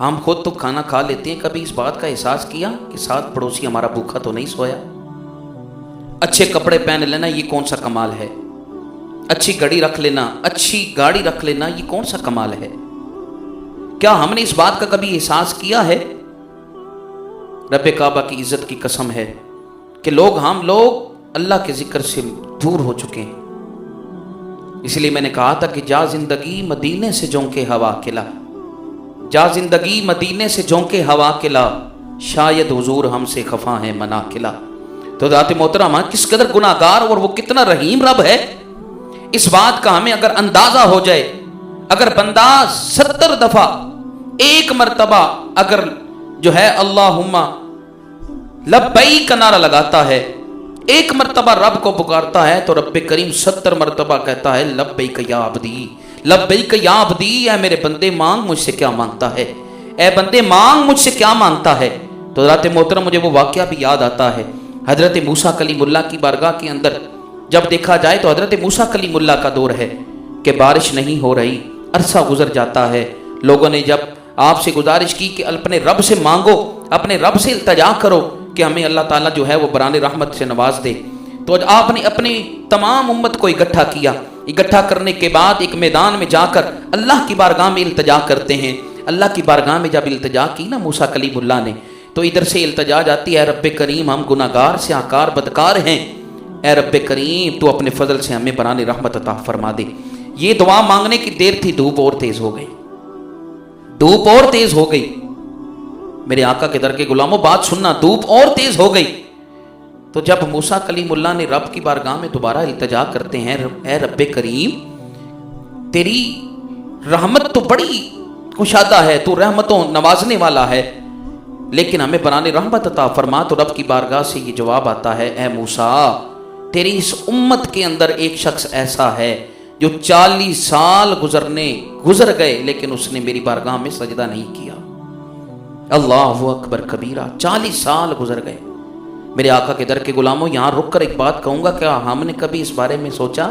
ہم خود تو کھانا کھا لیتے ہیں، کبھی اس بات کا احساس کیا کہ ساتھ پڑوسی ہمارا بھوکا تو نہیں سویا؟ اچھے کپڑے پہن لینا یہ کون سا کمال ہے؟ اچھی گاڑی رکھ لینا، اچھی گاڑی رکھ لینا یہ کون سا کمال ہے؟ کیا ہم نے اس بات کا کبھی احساس کیا ہے؟ رب کعبہ کی عزت کی قسم ہے کہ ہم لوگ اللہ کے ذکر سے دور ہو چکے ہیں۔ اس لیے میں نے کہا تھا کہ جا زندگی مدینے سے جھونکے ہوا کلا، جا زندگی مدینے سے جھونکے ہوا کلا، شاید حضور ہم سے خفا ہے منا کلا۔ تو ذات محترمہ کس قدر گناہگار اور وہ کتنا رحیم رب ہے، اس بات کا ہمیں اگر اندازہ ہو جائے، اگر بندہ 70 دفعہ ایک مرتبہ اگر جو ہے اللہم لبیک کا نعرہ لگاتا ہے، ایک مرتبہ رب کو پکارتا ہے، تو رب کریم 70 مرتبہ کہتا ہے لبیک یا عبدی، لبیک یا عبدی، اے میرے بندے مانگ مجھ سے کیا مانگتا ہے، اے بندے مانگ مجھ سے کیا مانگتا ہے۔ تو ذات محترم مجھے وہ واقعہ بھی یاد آتا ہے، حضرت موسیٰ کلیم اللہ کی بارگاہ کے اندر جب دیکھا جائے تو حضرت موسیٰ کلیم اللہ کا دور ہے کہ بارش نہیں ہو رہی، عرصہ گزر جاتا ہے، لوگوں نے جب آپ سے گزارش کی کہ اپنے رب سے مانگو، اپنے رب سے التجا کرو کہ ہمیں اللہ تعالیٰ جو ہے وہ بران رحمت سے نواز دے، تو آپ نے اپنی تمام امت کو اکٹھا کیا، اکٹھا کرنے کے بعد ایک میدان میں جا کر اللہ کی بارگاہ میں التجا کرتے ہیں۔ اللہ کی بارگاہ میں جب التجا کی نا موسیٰ کلیم اللہ نے، تو ادھر سے التجا جاتی ہے رب کریم ہم گناہگار سیاہکار بدکار ہیں، اے رب کریم تو اپنے فضل سے ہمیں بران رحمت عطا فرما دے۔ یہ دعا مانگنے کی دیر تھی، دھوپ اور تیز ہو گئی، دھوپ اور تیز ہو گئی۔ میرے آقا کے در کے غلاموں بات سننا، دھوپ اور تیز ہو گئی۔ تو جب موسیٰ کلیم اللہ نے رب کی بارگاہ میں دوبارہ التجا کرتے ہیں، اے رب کریم تیری رحمت تو بڑی کشادہ ہے، تو رحمتوں نوازنے والا ہے، لیکن ہمیں بران رحمت عطا فرما۔ تو رب کی بارگاہ سے یہ جواب آتا ہے، اے موسیٰ تیری اس امت کے اندر ایک شخص ایسا ہے جو 40 سال گزر گئے لیکن اس نے میری بارگاہ میں سجدہ نہیں کیا۔ اللہ اکبر کبیرہ، 40 سال گزر گئے۔ میرے آقا کے در کے غلاموں یہاں رک کر ایک بات کہوں گا، کیا ہم نے کبھی اس بارے میں سوچا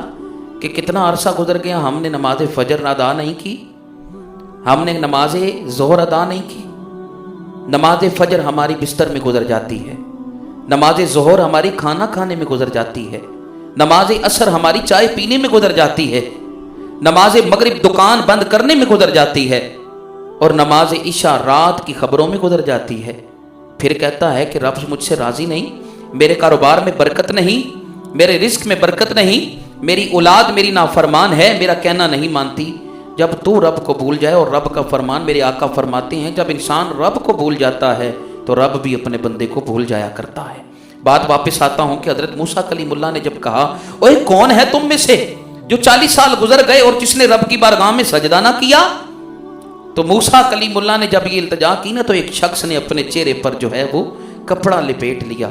کہ کتنا عرصہ گزر گیا ہم نے نماز فجر ادا نہیں کی، ہم نے نماز ظہر ادا نہیں کی؟ نماز فجر ہماری بستر میں گزر جاتی ہے، نماز ظہر ہماری کھانا کھانے میں گزر جاتی ہے، نماز عصر ہماری چائے پینے میں گزر جاتی ہے، نماز مغرب دکان بند کرنے میں گزر جاتی ہے، اور نماز عشاء رات کی خبروں میں گزر جاتی ہے۔ پھر کہتا ہے کہ رب مجھ سے راضی نہیں، میرے کاروبار میں برکت نہیں، میرے رزق میں برکت نہیں، میری اولاد میری نافرمان ہے، میرا کہنا نہیں مانتی۔ جب تو رب کو بھول جائے، اور رب کا فرمان میرے آقا فرماتے ہیں جب انسان رب کو بھول جاتا ہے تو رب بھی اپنے بندے کو بھول جایا کرتا ہے۔ بات واپس آتا ہوں کہ حضرت موسیٰ کلیم اللہ نے جب کہا اوہ کون ہے تم میں سے جو 40 سال گزر گئے اور جس نے رب کی بارگاہ میں سجدہ نہ کیا، تو موسیٰ کلیم اللہ نے جب یہ التجا کی نا، تو ایک شخص نے اپنے چہرے پر جو ہے وہ کپڑا لپیٹ لیا۔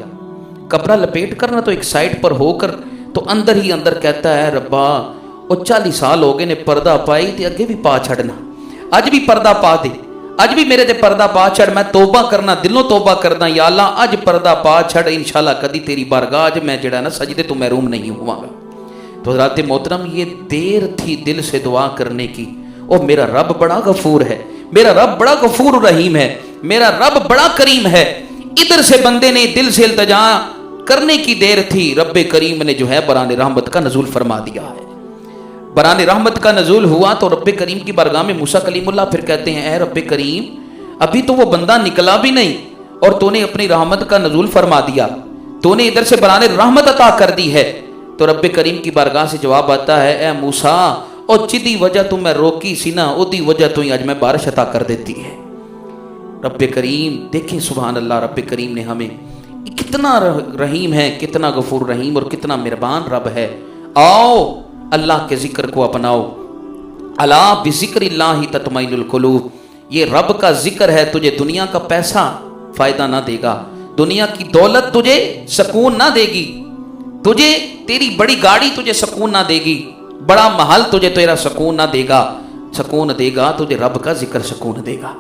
کپڑا لپیٹ کر نا تو ایک سائڈ پر ہو کر تو اندر ہی اندر کہتا ہے ربا وہ 40 سال ہو گئے نے پردہ پائی تے اگے بھی پا چھڑنا، اج بھی پردہ پا دے، اج بھی میرے تے پردہ پا چھڑ، میں توبہ کرنا، دلوں توبہ کرنا، یا اللہ اج پردہ پا چھڑ، انشاءاللہ کدی تیری بارگاہ اج میں جڑا نا سجدے تو محروم نہیں ہوا گا۔ تو حضرات محترم یہ دیر تھی دل سے دعا کرنے کی، اور میرا رب بڑا غفور ہے، میرا رب بڑا غفور رحیم ہے، میرا رب بڑا کریم ہے۔ ادھر سے بندے نے دل سے التجا کرنے کی دیر تھی، رب کریم نے جو ہے بران رحمت کا نزول فرما دیا ہے۔ بران رحمت کا نزول ہوا تو رب کریم کی بارگاہ میں موسیٰ کلیم اللہ پھر کہتے ہیں اے رب کریم ابھی تو وہ بندہ نکلا بھی نہیں اور تو نے اپنی رحمت کا نزول فرما دیا، تو نے ادھر سے بران رحمت عطا کر دی ہے۔ تو رب کریم کی بارگاہ سے جواب آتا ہے اے موسیٰ اور جدی وجہ تو میں روکی سی نا، اودی وجہ تو ہی آج میں بارش عطا کر دیتی ہے۔ رب کریم دیکھیں سبحان اللہ، رب کریم نے ہمیں کتنا رحیم ہے، کتنا غفور رحیم اور کتنا مہربان رب ہے۔ آؤ اللہ کے ذکر کو اپناؤ، الا بذکر اللہ تطمئن القلوب۔ یہ رب کا ذکر ہے، تجھے دنیا کا پیسہ فائدہ نہ دے گا، دنیا کی دولت تجھے سکون نہ دے گی، تجھے تیری بڑی گاڑی تجھے سکون نہ دے گی، بڑا محل تجھے تیرا سکون نہ دے گا، سکون دے گا تجھے رب کا ذکر سکون دے گا۔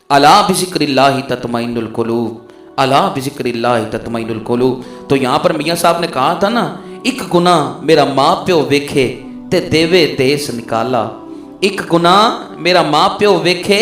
الا بذکر اللہ تطمئن القلوب، الا بذکر اللہ تطمئن القلوب۔ تو یہاں پر میاں صاحب نے کہا تھا نا ایک گناہ میرا ماں پیو ویکھے تے دیوے دیس نکالا، ایک گناہ میرا ماں پیو ویکھے